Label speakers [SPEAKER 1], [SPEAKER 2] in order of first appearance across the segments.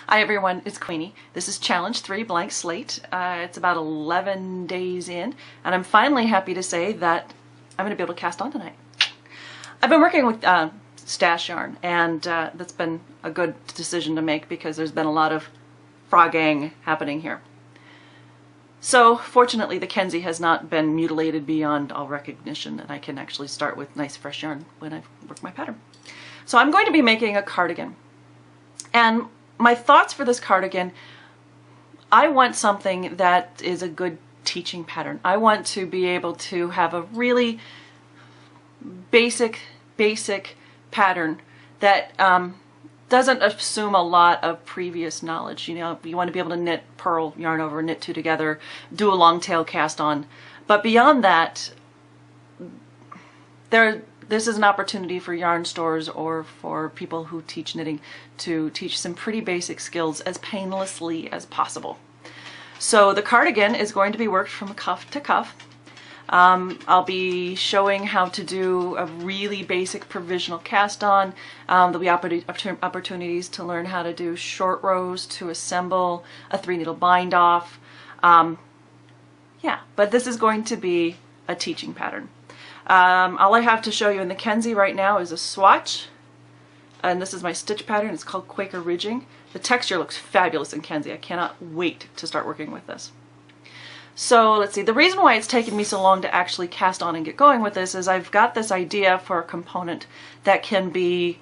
[SPEAKER 1] Hi everyone, it's Queenie. This is Challenge 3 Blank Slate. It's about 11 days in, and I'm finally happy to say that I'm going to be able to cast on tonight. I've been working with stash yarn, and that's been a good decision to make because there's been a lot of frogging happening here. So fortunately the Kenzie has not been mutilated beyond all recognition, and I can actually start with nice fresh yarn when I work my pattern. So I'm going to be making a cardigan. And my thoughts for this cardigan, I want something that is a good teaching pattern. I want to be able to have a really basic pattern that doesn't assume a lot of previous knowledge. You know, you want to be able to knit, purl, yarn over, knit two together, do a long tail cast on. But beyond that, this is an opportunity for yarn stores or for people who teach knitting to teach some pretty basic skills as painlessly as possible. So the cardigan is going to be worked from cuff to cuff. I'll be showing how to do a really basic provisional cast on. There'll be opportunities to learn how to do short rows, to assemble, a 3-needle bind off. Yeah, but this is going to be a teaching pattern. All I have to show you in the Kenzie right now is a swatch, and this is my stitch pattern. It's called Quaker Ridging. The texture looks fabulous in Kenzie. I cannot wait to start working with this. So let's see, the reason why it's taken me so long to actually cast on and get going with this is I've got this idea for a component that can be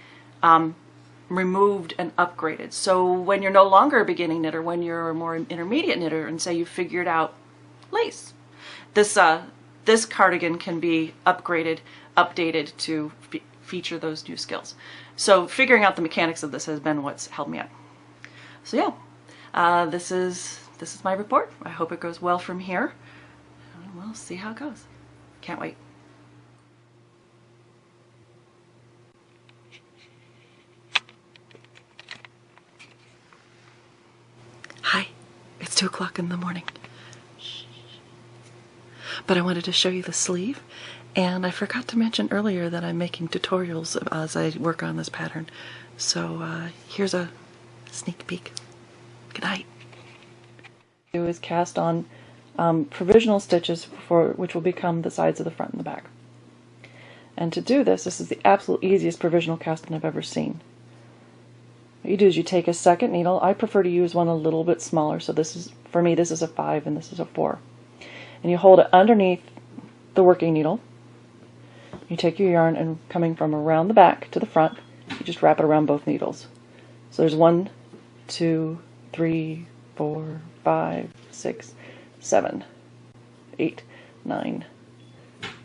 [SPEAKER 1] removed and upgraded. So when you're no longer a beginning knitter, when you're a more intermediate knitter, and say you figured out lace, this cardigan can be upgraded, updated to feature those new skills. So figuring out the mechanics of this has been what's held me up. So yeah, this is my report. I hope it goes well from here. We'll see how it goes. Can't wait. Hi, it's 2 o'clock in the morning. But I wanted to show you the sleeve, and I forgot to mention earlier that I'm making tutorials as I work on this pattern. So here's a sneak peek. Good night. Do is cast on provisional stitches which will become the sides of the front and the back. And to do this, this is the absolute easiest provisional casting I've ever seen. What you do is you take a second needle. I prefer to use one a little bit smaller, so this is, for me, this is a 5 and this is a 4. And you hold it underneath the working needle. You take your yarn, and coming from around the back to the front, you just wrap it around both needles. So there's 1, 2, 3, 4, 5, 6, 7, 8, 9,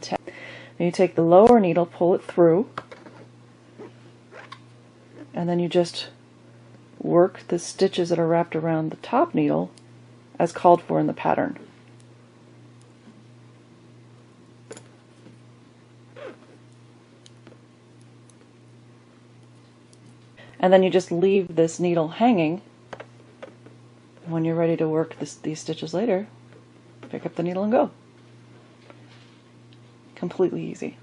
[SPEAKER 1] 10. Then you take the lower needle, pull it through, and then you just work the stitches that are wrapped around the top needle as called for in the pattern. And then you just leave this needle hanging. When you're ready to work these stitches later, pick up the needle and go. Completely easy.